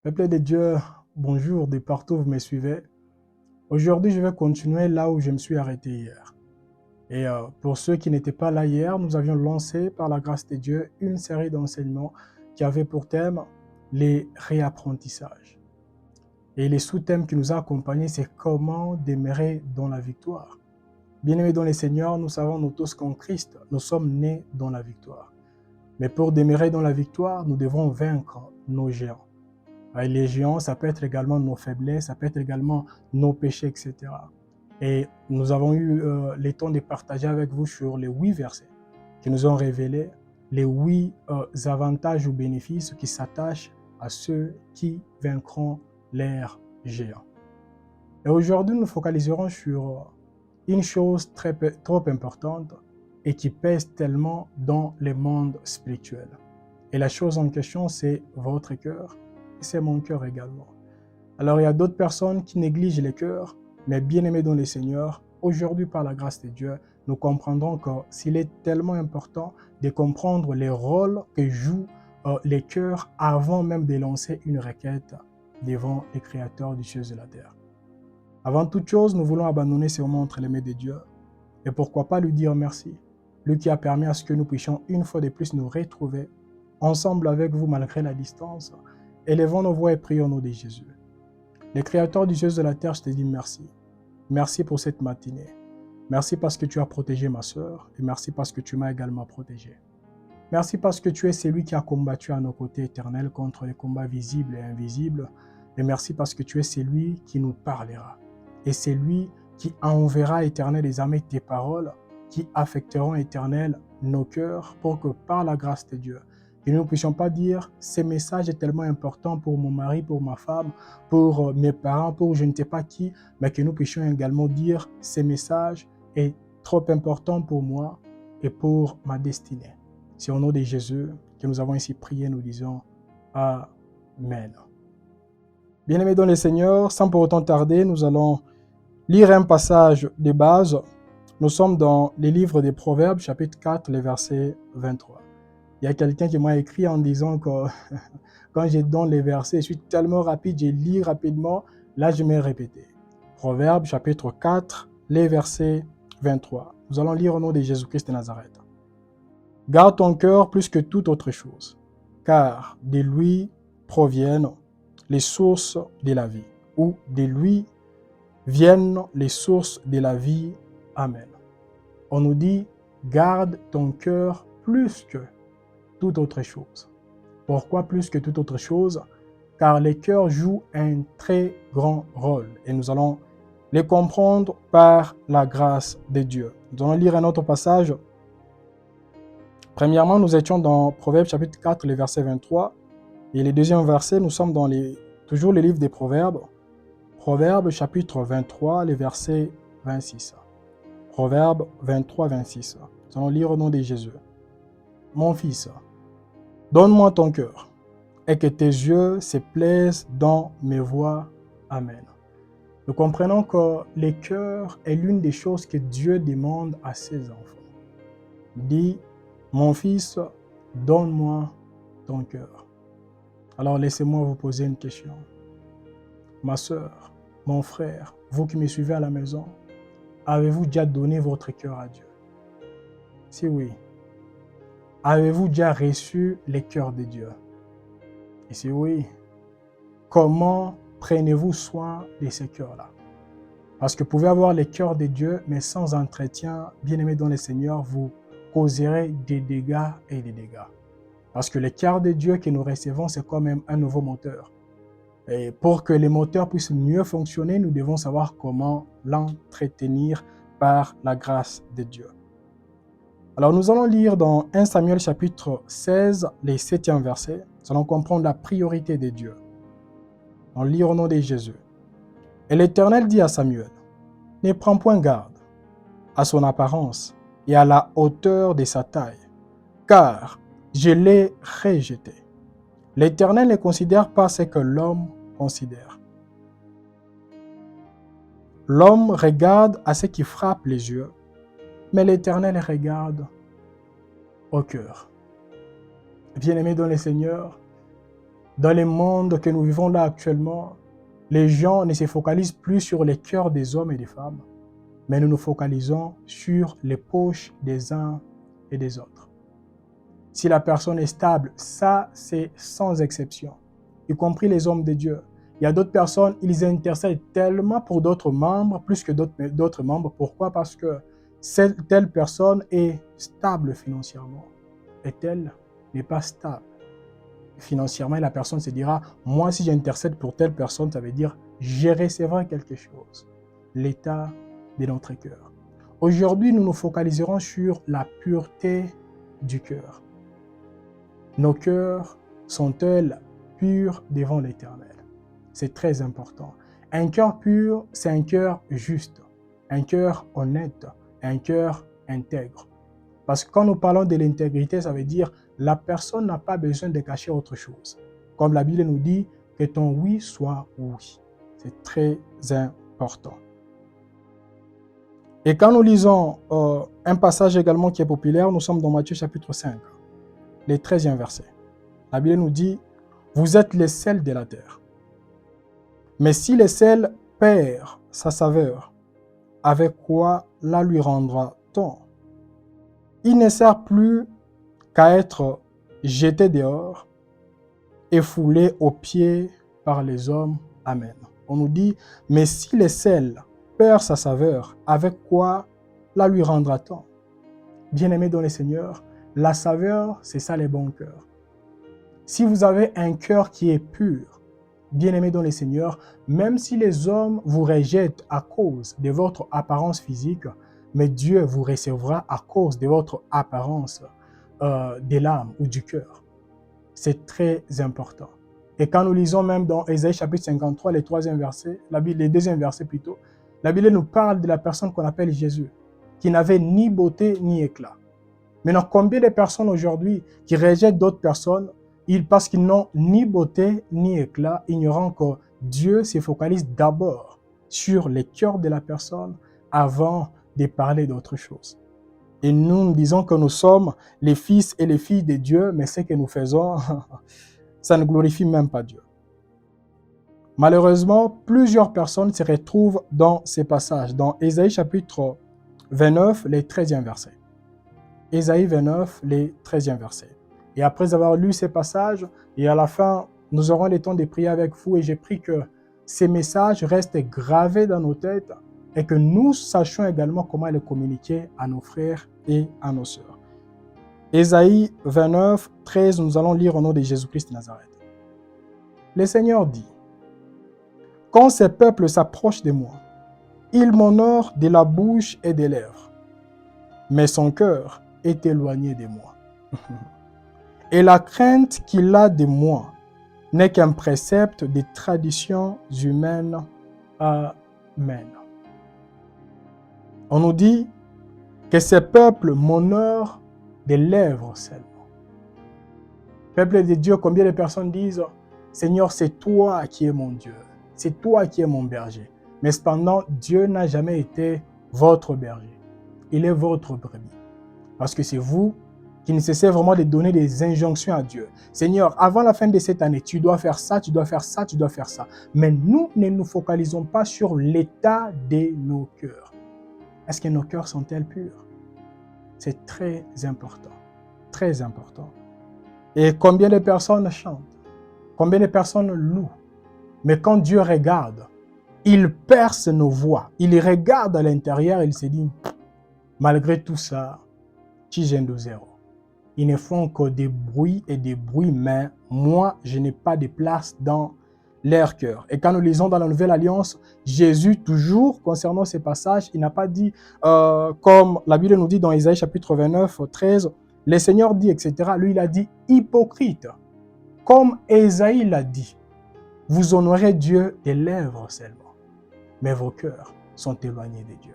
Peuple de Dieu, bonjour de partout où vous me suivez. Aujourd'hui, je vais continuer là où je me suis arrêté hier. Pour ceux qui n'étaient pas là hier, nous avions lancé par la grâce de Dieu une série d'enseignements qui avait pour thème les réapprentissages. Et les sous-thèmes qui nous a accompagnés, c'est comment demeurer dans la victoire. Bien-aimés dans le Seigneur, nous savons nous tous qu'en Christ, nous sommes nés dans la victoire. Mais pour demeurer dans la victoire, nous devons vaincre nos géants. Les géants, ça peut être également nos faiblesses, ça peut être également nos péchés, etc. Et nous avons eu le temps de partager avec vous sur les 8 versets qui nous ont révélé les 8 avantages ou bénéfices qui s'attachent à ceux qui vaincront leurs géants. Et aujourd'hui, nous focaliserons sur une chose trop importante et qui pèse tellement dans le monde spirituel. Et la chose en question, c'est votre cœur. C'est mon cœur également. Alors il y a d'autres personnes qui négligent le cœur, mais bien aimés dans le Seigneur, aujourd'hui par la grâce de Dieu, nous comprendrons que s'il est tellement important de comprendre les rôles que jouent les cœurs avant même de lancer une requête devant les créateurs du ciel et de la terre. Avant toute chose, nous voulons abandonner ces moments entre les mains de Dieu et pourquoi pas lui dire merci, lui qui a permis à ce que nous puissions une fois de plus nous retrouver ensemble avec vous malgré la distance. Élevons nos voix et prions au nom de Jésus. Les créateurs du ciel et de la terre, je te dis merci. Merci pour cette matinée. Merci parce que tu as protégé ma sœur et merci parce que tu m'as également protégé. Merci parce que tu es celui qui a combattu à nos côtés éternels contre les combats visibles et invisibles. Et merci parce que tu es celui qui nous parlera. Et c'est lui qui enverra éternel des armées tes paroles, qui affecteront éternel nos cœurs pour que par la grâce de Dieu, que nous ne puissions pas dire ce message est tellement important pour mon mari, pour ma femme, pour mes parents, pour je ne sais pas qui, mais que nous puissions également dire ce message est trop important pour moi et pour ma destinée. C'est au nom de Jésus que nous avons ici prié, nous disons Amen. Bien-aimés dans le Seigneur, sans pour autant tarder, nous allons lire un passage de base. Nous sommes dans les livres des Proverbes, chapitre 4, le verset 23. Il y a quelqu'un qui m'a écrit en disant que quand je donne les versets, je suis tellement rapide, je lis rapidement, là je m'ai répété. Proverbes, chapitre 4, les versets 23. Nous allons lire au nom de Jésus-Christ de Nazareth. Garde ton cœur plus que toute autre chose, car de lui proviennent les sources de la vie, ou de lui viennent les sources de la vie. Amen. On nous dit, garde ton cœur plus que toute autre chose. Pourquoi plus que toute autre chose? Car le cœur joue un très grand rôle et nous allons les comprendre par la grâce de Dieu. Nous allons lire un autre passage. Premièrement, nous étions dans Proverbes chapitre 4, le verset 23. Et le deuxième verset, nous sommes dans toujours le livre des Proverbes. Proverbes chapitre 23, le verset 26. Proverbes 23, 26. Nous allons lire au nom de Jésus. Mon fils, donne-moi ton cœur et que tes yeux se plaisent dans mes voies. Amen. Nous comprenons que le cœur est l'une des choses que Dieu demande à ses enfants. Il dit, mon fils, donne-moi ton cœur. Alors laissez-moi vous poser une question. Ma sœur, mon frère, vous qui me suivez à la maison, avez-vous déjà donné votre cœur à Dieu? Si oui, avez-vous déjà reçu le cœur de Dieu? Et si oui, comment prenez-vous soin de ce cœur-là? Parce que vous pouvez avoir le cœur de Dieu, mais sans entretien, bien-aimé dans le Seigneur, vous causerez des dégâts et des dégâts. Parce que le cœur de Dieu que nous recevons, c'est quand même un nouveau moteur. Et pour que les moteurs puissent mieux fonctionner, nous devons savoir comment l'entretenir par la grâce de Dieu. Alors nous allons lire dans 1 Samuel chapitre 16, les 7e verset. Nous allons comprendre la priorité de Dieu. On lit au nom de Jésus. Et l'Éternel dit à Samuel, ne prends point garde à son apparence et à la hauteur de sa taille, car je l'ai rejeté. L'Éternel ne considère pas ce que l'homme considère. L'homme regarde à ce qui frappe les yeux, mais l'Éternel regarde au cœur. Bien-aimés dans le Seigneur, Dans le monde que nous vivons là actuellement, les gens ne se focalisent plus sur les cœurs des hommes et des femmes, mais nous nous focalisons sur les poches des uns et des autres. Si la personne est stable, ça c'est sans exception, y compris les hommes de Dieu. Il y a d'autres personnes, ils intercèdent tellement pour d'autres membres, plus que d'autres membres. Pourquoi? Parce que telle personne est stable financièrement et telle n'est pas stable financièrement. Et la personne se dira, moi si j'intercède pour telle personne, ça veut dire je recevrai quelque chose. L'état de notre cœur. Aujourd'hui, nous nous focaliserons sur la pureté du cœur. Nos cœurs sont-elles purs devant l'Éternel? C'est très important. Un cœur pur, c'est un cœur juste, un cœur honnête, un cœur intègre. Parce que quand nous parlons de l'intégrité, ça veut dire la personne n'a pas besoin de cacher autre chose. Comme la Bible nous dit, que ton oui soit oui. C'est très important. Et quand nous lisons un passage également qui est populaire, nous sommes dans Matthieu chapitre 5, le 13e verset. La Bible nous dit, vous êtes le sel de la terre. Mais si le sel perd sa saveur, avec quoi la lui rendra-t-on? Il ne sert plus qu'à être jeté dehors et foulé aux pieds par les hommes. Amen. On nous dit, mais si le sel perd sa saveur, avec quoi la lui rendra-t-on? Bien-aimés dans le Seigneur, la saveur, c'est ça les bons cœurs. Si vous avez un cœur qui est pur, bien-aimés dans le Seigneur, même si les hommes vous rejettent à cause de votre apparence physique, mais Dieu vous recevra à cause de votre apparence de l'âme ou du cœur. C'est très important. Et quand nous lisons même dans Ésaïe chapitre 53, le deuxième verset plutôt, la Bible nous parle de la personne qu'on appelle Jésus, qui n'avait ni beauté ni éclat. Maintenant, combien de personnes aujourd'hui qui rejettent d'autres personnes parce qu'ils n'ont ni beauté ni éclat, ignorant que Dieu se focalise d'abord sur les cœurs de la personne avant de parler d'autre chose. Et nous disons que nous sommes les fils et les filles de Dieu, mais ce que nous faisons, ça ne glorifie même pas Dieu. Malheureusement, plusieurs personnes se retrouvent dans ces passages, dans Ésaïe chapitre 29, les 13e versets. Ésaïe 29, les 13e versets. Et après avoir lu ces passages, et à la fin, nous aurons le temps de prier avec vous, et j'ai pris que ces messages restent gravés dans nos têtes et que nous sachions également comment les communiquer à nos frères et à nos sœurs. Ésaïe 29, 13, nous allons lire au nom de Jésus-Christ de Nazareth. Le Seigneur dit, « Quand ces peuples s'approchent de moi, ils m'honorent de la bouche et des lèvres, mais son cœur est éloigné de moi. Et la crainte qu'il a de moi n'est qu'un précepte des traditions humaines. Amen. » On nous dit que ces peuples m'honorent des lèvres seulement. Peuple de Dieu, combien de personnes disent « Seigneur, c'est toi qui es mon Dieu, c'est toi qui es mon berger. » Mais cependant, Dieu n'a jamais été votre berger. Il est votre brebis. Parce que c'est vous qui nécessitez vraiment de donner des injonctions à Dieu. Seigneur, avant la fin de cette année, tu dois faire ça, tu dois faire ça, tu dois faire ça. Mais nous ne nous focalisons pas sur l'état de nos cœurs. Est-ce que nos cœurs sont-ils purs? C'est très important. Très important. Et combien de personnes chantent? Combien de personnes louent? Mais quand Dieu regarde, il perce nos voix. Il regarde à l'intérieur et il se dit, malgré tout ça, qui gêne de zéro. Ils ne font que des bruits et des bruits, mais moi, je n'ai pas de place dans leur cœur. Et quand nous lisons dans la Nouvelle Alliance, Jésus, toujours concernant ces passages, il n'a pas dit, comme la Bible nous dit dans Ésaïe chapitre 29, 13, le Seigneur dit, etc. Lui, il a dit hypocrite. Comme Ésaïe l'a dit, vous honorez Dieu des lèvres seulement, mais vos cœurs sont éloignés de Dieu.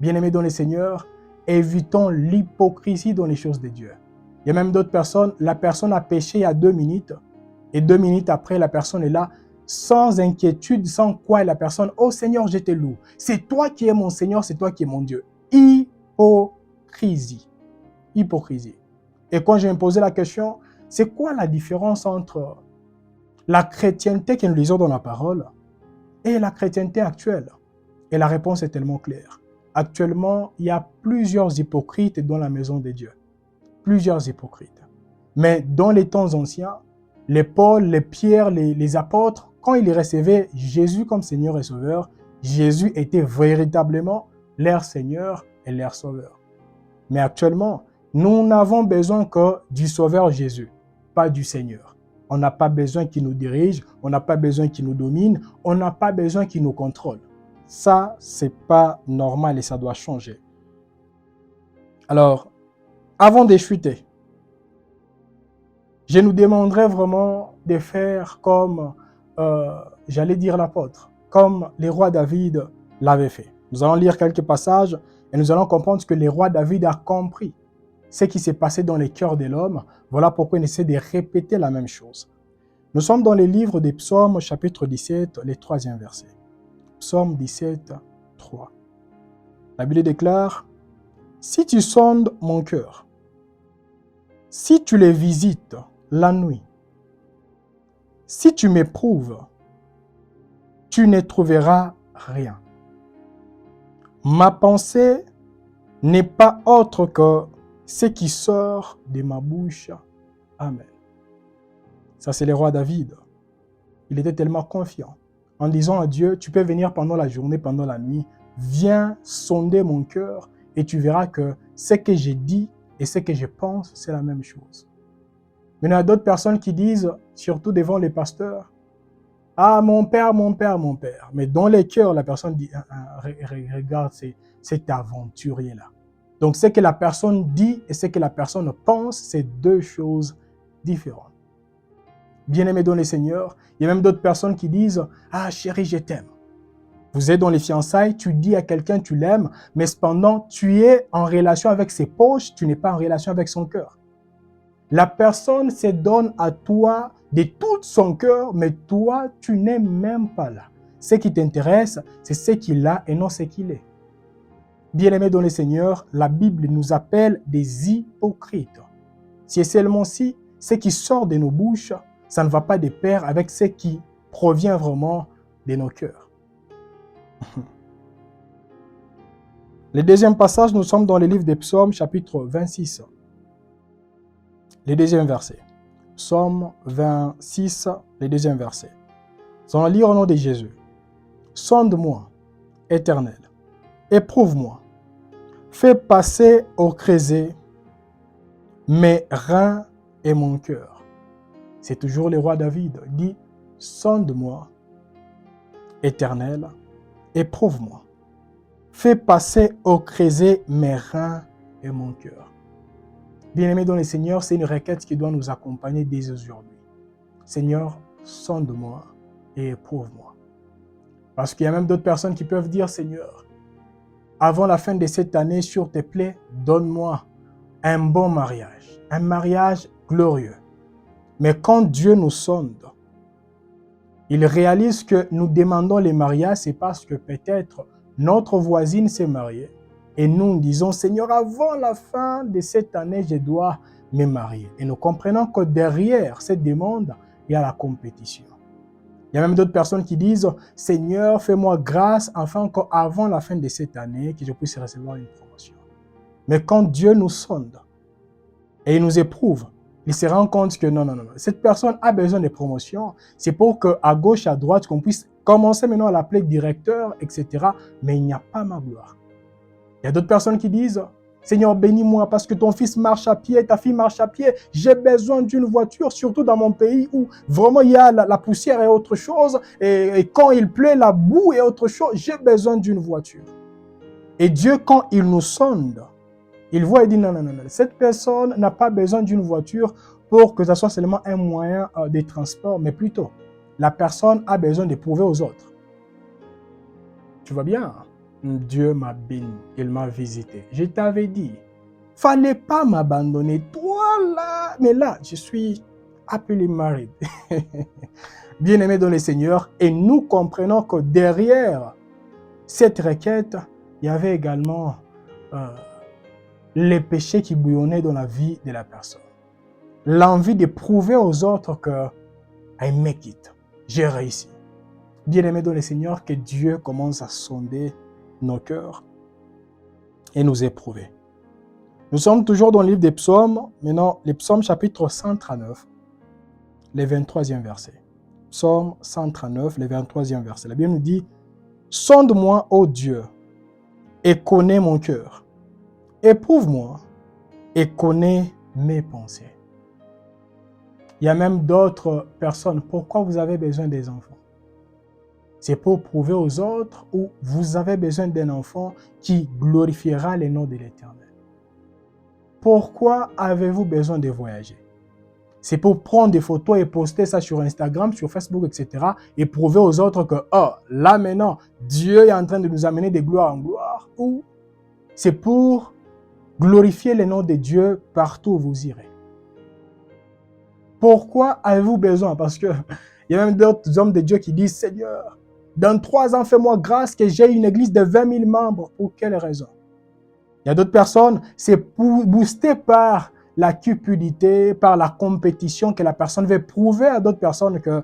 Bien-aimés dans le Seigneur, évitons l'hypocrisie dans les choses de Dieu. Il y a même d'autres personnes, la personne a péché il y a 2 minutes, et 2 minutes après, la personne est là, sans inquiétude, sans quoi, et la personne, oh Seigneur, je te loue. C'est toi qui es mon Seigneur, c'est toi qui es mon Dieu. Hypocrisie. Hypocrisie. Et quand je me posais la question, c'est quoi la différence entre la chrétienté que nous lisons dans la parole et la chrétienté actuelle? Et la réponse est tellement claire. Actuellement, il y a plusieurs hypocrites dans la maison de Dieu. Plusieurs hypocrites. Mais dans les temps anciens, les Paul, les Pierre, les apôtres, quand ils recevaient Jésus comme Seigneur et Sauveur, Jésus était véritablement leur Seigneur et leur Sauveur. Mais actuellement, nous n'avons besoin que du Sauveur Jésus, pas du Seigneur. On n'a pas besoin qu'il nous dirige, on n'a pas besoin qu'il nous domine, on n'a pas besoin qu'il nous contrôle. Ça, c'est pas normal et ça doit changer. Alors, avant de chuter, je nous demanderais vraiment de faire comme, j'allais dire l'apôtre, comme le roi David l'avait fait. Nous allons lire quelques passages et nous allons comprendre que le roi David a compris ce qui s'est passé dans les cœurs de l'homme. Voilà pourquoi il essaie de répéter la même chose. Nous sommes dans le livre des Psaumes, chapitre 17, le 3e verset. Psaume 17, 3. La Bible déclare, « Si tu sondes mon cœur, si tu les visites la nuit, si tu m'éprouves, tu ne trouveras rien. Ma pensée n'est pas autre que ce qui sort de ma bouche. Amen. » Ça, c'est le roi David. Il était tellement confiant en disant à Dieu, tu peux venir pendant la journée, pendant la nuit, viens sonder mon cœur et tu verras que ce que j'ai dit et ce que je pense, c'est la même chose. Mais il y a d'autres personnes qui disent, surtout devant les pasteurs, « Ah, mon père, mon père, mon père. » Mais dans les cœurs, la personne dit, « Regarde cet aventurier-là. » Donc, ce que la personne dit et ce que la personne pense, c'est deux choses différentes. Bien-aimé dans le Seigneur, il y a même d'autres personnes qui disent, « Ah, chérie, je t'aime. » Vous êtes dans les fiançailles, tu dis à quelqu'un tu l'aimes, mais cependant, tu es en relation avec ses poches, tu n'es pas en relation avec son cœur. La personne se donne à toi de tout son cœur, mais toi, tu n'es même pas là. Ce qui t'intéresse, c'est ce qu'il a et non ce qu'il est. Bien-aimés dans le Seigneur, la Bible nous appelle des hypocrites. C'est seulement si ce qui sort de nos bouches, ça ne va pas de pair avec ce qui provient vraiment de nos cœurs. Le deuxième passage, nous sommes dans le livre des Psaumes, chapitre 26. Le deuxième verset. Psaume 26, le deuxième verset. Nous allons lire au nom de Jésus. « Sonde-moi, Éternel, éprouve-moi, fais passer au creuset mes reins et mon cœur. » C'est toujours le roi David. Il dit, « Sonde-moi, Éternel, éprouve-moi, fais passer au creuset mes reins et mon cœur. » Bien-aimés dans le Seigneur, c'est une requête qui doit nous accompagner dès aujourd'hui. Seigneur, sonde-moi et éprouve-moi. Parce qu'il y a même d'autres personnes qui peuvent dire, Seigneur, avant la fin de cette année, s'il te plaît, donne-moi un bon mariage, un mariage glorieux. Mais quand Dieu nous sonde, il réalise que nous demandons les mariages, c'est parce que peut-être notre voisine s'est mariée. Et nous disons, Seigneur, avant la fin de cette année, je dois me marier. Et nous comprenons que derrière cette demande, il y a la compétition. Il y a même d'autres personnes qui disent, Seigneur, fais-moi grâce afin qu'avant la fin de cette année, que je puisse recevoir une promotion. Mais quand Dieu nous sonde et il nous éprouve, il se rend compte que non, cette personne a besoin de promotion. C'est pour qu'à gauche, à droite, qu'on puisse commencer maintenant à l'appeler directeur, etc. Mais il n'y a pas ma gloire. Il y a d'autres personnes qui disent, Seigneur, bénis-moi parce que ton fils marche à pied, ta fille marche à pied. J'ai besoin d'une voiture, surtout dans mon pays où vraiment il y a la poussière et autre chose. Et quand il pleut, la boue et autre chose, j'ai besoin d'une voiture. Et Dieu, quand il nous sonde, il voit et dit, non, cette personne n'a pas besoin d'une voiture pour que ça soit seulement un moyen de transport, mais plutôt, la personne a besoin de prouver aux autres. Tu vois bien? Dieu m'a béni, il m'a visité. Je t'avais dit, fallait pas m'abandonner. Toi là, mais là, je suis appelé married. Bien-aimé dans le Seigneur, et nous comprenons que derrière cette requête, il y avait également les péchés qui bouillonnaient dans la vie de la personne. L'envie de prouver aux autres qu'elle I make it. J'ai réussi. Bien-aimés dans le Seigneur, que Dieu commence à sonder nos cœurs et nous éprouver. Nous sommes toujours dans le livre des psaumes, maintenant les psaumes chapitre 139, le 23e verset. Psaume 139, le 23e verset. La Bible nous dit, « Sonde-moi, ô Dieu, et connais mon cœur. Éprouve-moi et connais mes pensées. » Il y a même d'autres personnes. Pourquoi vous avez besoin des enfants? C'est pour prouver aux autres ou vous avez besoin d'un enfant qui glorifiera le nom de l'Éternel. Pourquoi avez-vous besoin de voyager? C'est pour prendre des photos et poster ça sur Instagram, sur Facebook, etc. et prouver aux autres que, oh, là maintenant, Dieu est en train de nous amener de gloire en gloire. Ou c'est pour glorifier le nom de Dieu partout où vous irez. Pourquoi avez-vous besoin? Parce qu'il y a même d'autres hommes de Dieu qui disent, Seigneur, dans 3 ans, fais-moi grâce que j'ai une église de 20 000 membres. Pour quelle raison? Il y a d'autres personnes, c'est boosté par la cupidité, par la compétition que la personne veut prouver à d'autres personnes que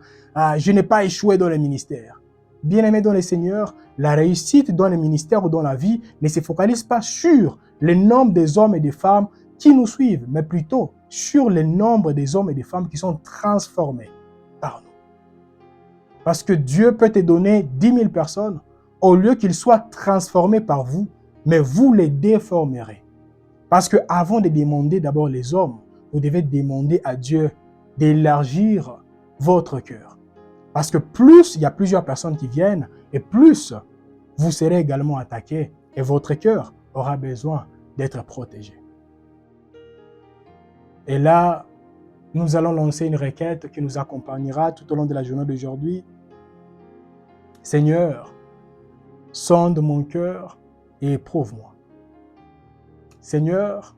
je n'ai pas échoué dans le ministère. Bien-aimé dans le Seigneur, la réussite dans le ministère ou dans la vie ne se focalise pas sur le nombre des hommes et des femmes qui nous suivent, mais plutôt sur le nombre des hommes et des femmes qui sont transformés par nous. Parce que Dieu peut te donner 10 000 personnes, au lieu qu'ils soient transformés par vous, mais vous les déformerez. Parce qu'avant de demander d'abord les hommes, vous devez demander à Dieu d'élargir votre cœur. Parce que plus il y a plusieurs personnes qui viennent, et plus vous serez également attaqué, et votre cœur aura besoin d'être protégé. Et là, nous allons lancer une requête qui nous accompagnera tout au long de la journée d'aujourd'hui. Seigneur, sonde mon cœur et éprouve-moi. Seigneur,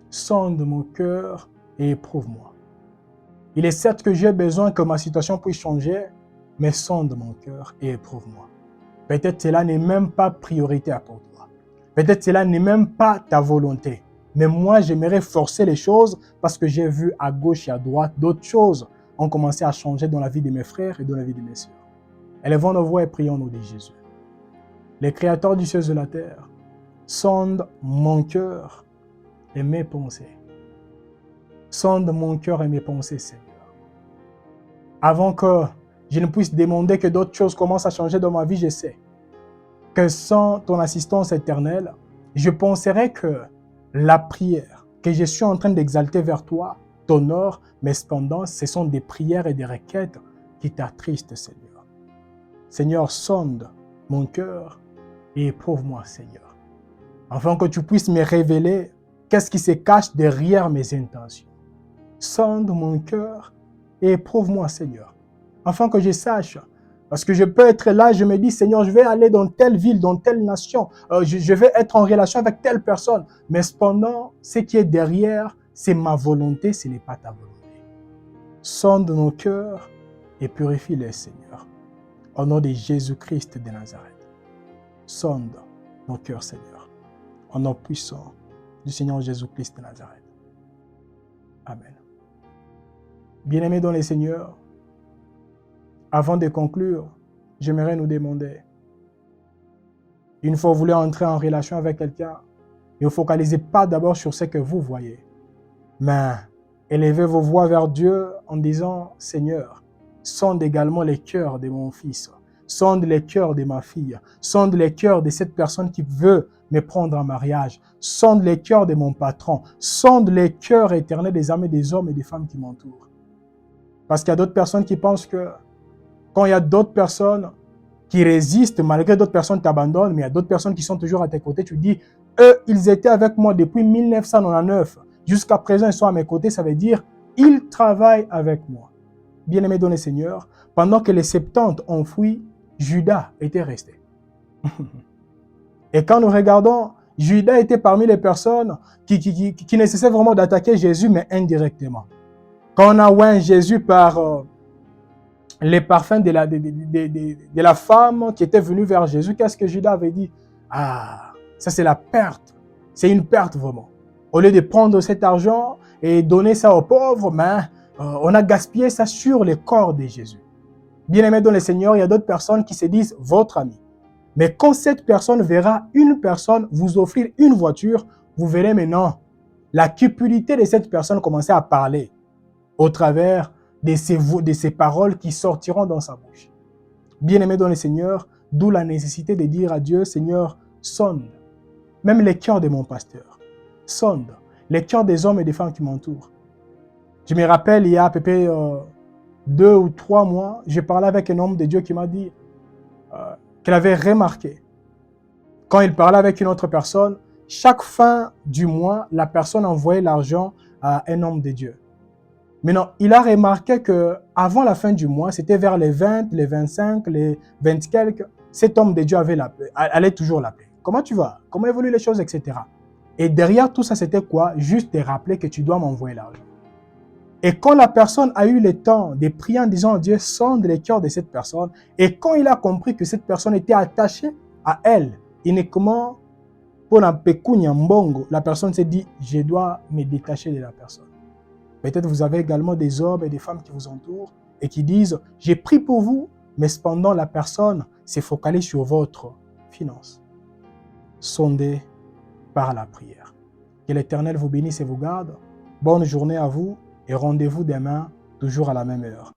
sonde mon cœur et éprouve-moi. Il est certes que j'ai besoin que ma situation puisse changer, mais sonde mon cœur et éprouve-moi. Peut-être cela n'est même pas prioritaire pour toi. Peut-être cela n'est même pas ta volonté. Mais moi, j'aimerais forcer les choses parce que j'ai vu à gauche et à droite d'autres choses ont commencé à changer dans la vie de mes frères et dans la vie de mes sœurs. Élevons nos voix et prions au nom de Jésus. Les créateurs du ciel et de la terre, sonde mon cœur et mes pensées. Sonde mon cœur et mes pensées, Seigneur. Avant que je ne puisse demander que d'autres choses commencent à changer dans ma vie, je sais que sans ton assistance éternelle, je penserais que la prière que je suis en train d'exalter vers toi t'honore, mais cependant, ce sont des prières et des requêtes qui t'attristent, Seigneur. Seigneur, sonde mon cœur et éprouve-moi, Seigneur, afin que tu puisses me révéler qu'est-ce qui se cache derrière mes intentions. Sonde mon cœur et éprouve-moi, Seigneur, afin que je sache. Parce que je peux être là, je me dis, Seigneur, je vais aller dans telle ville, dans telle nation, je vais être en relation avec telle personne. Mais cependant, ce qui est derrière, c'est ma volonté, ce n'est pas ta volonté. Sonde nos cœurs et purifie-les, Seigneur. Au nom de Jésus-Christ de Nazareth. Sonde nos cœurs, Seigneur. Au nom puissant du Seigneur Jésus-Christ de Nazareth. Amen. Bien-aimés dans le Seigneur, avant de conclure, j'aimerais nous demander, une fois que vous voulez entrer en relation avec quelqu'un, ne vous focalisez pas d'abord sur ce que vous voyez, mais élevez vos voix vers Dieu en disant, Seigneur, sonde également les cœurs de mon fils, sonde les cœurs de ma fille, sonde les cœurs de cette personne qui veut me prendre en mariage, sonde les cœurs de mon patron, sonde les cœurs éternels des âmes et des hommes et des femmes qui m'entourent. Parce qu'il y a d'autres personnes qui pensent que quand il y a d'autres personnes qui résistent, malgré d'autres personnes t'abandonnent, mais il y a d'autres personnes qui sont toujours à tes côtés, tu dis, eux, ils étaient avec moi depuis 1999. Jusqu'à présent, ils sont à mes côtés, ça veut dire, ils travaillent avec moi. Bien-aimés dans le Seigneur, pendant que les 70 ont fui, Judas était resté. Et quand nous regardons, Judas était parmi les personnes qui ne cessaient vraiment d'attaquer Jésus, mais indirectement. Quand on a oint Jésus par les parfums de la femme qui était venue vers Jésus, qu'est-ce que Judas avait dit? Ah, ça c'est la perte. C'est une perte vraiment. Au lieu de prendre cet argent et donner ça aux pauvres, mais on a gaspillé ça sur le corps de Jésus. Bien-aimé dans le Seigneur, il y a d'autres personnes qui se disent votre ami. Mais quand cette personne verra une personne vous offrir une voiture, vous verrez maintenant la cupidité de cette personne commencer à parler au travers de ces paroles qui sortiront dans sa bouche. Bien-aimé dans le Seigneur, d'où la nécessité de dire à Dieu, Seigneur, sonde même les cœurs de mon pasteur, sonde les cœurs des hommes et des femmes qui m'entourent. Je me rappelle, il y a à peu près 2 ou 3 mois, j'ai parlé avec un homme de Dieu qui m'a dit qu'il avait remarqué, quand il parlait avec une autre personne, chaque fin du mois, la personne envoyait l'argent à un homme de Dieu. Maintenant, il a remarqué qu'avant la fin du mois, c'était vers les 20, les 25, les 20 quelques, cet homme de Dieu allait toujours l'appeler. Comment tu vas? Comment évoluent les choses, etc. Et derrière tout ça, c'était quoi? Juste te rappeler que tu dois m'envoyer l'argent. Et quand la personne a eu le temps de prier en disant à Dieu, sonde les cœurs de cette personne, et quand il a compris que cette personne était attachée à elle, uniquement pour la pécunia mbongo, la personne s'est dit, je dois me détacher de la personne. Peut-être vous avez également des hommes et des femmes qui vous entourent et qui disent, j'ai pris pour vous, mais cependant la personne s'est focalisée sur votre finance. Sondez par la prière. Que l'Éternel vous bénisse et vous garde. Bonne journée à vous et rendez-vous demain, toujours à la même heure.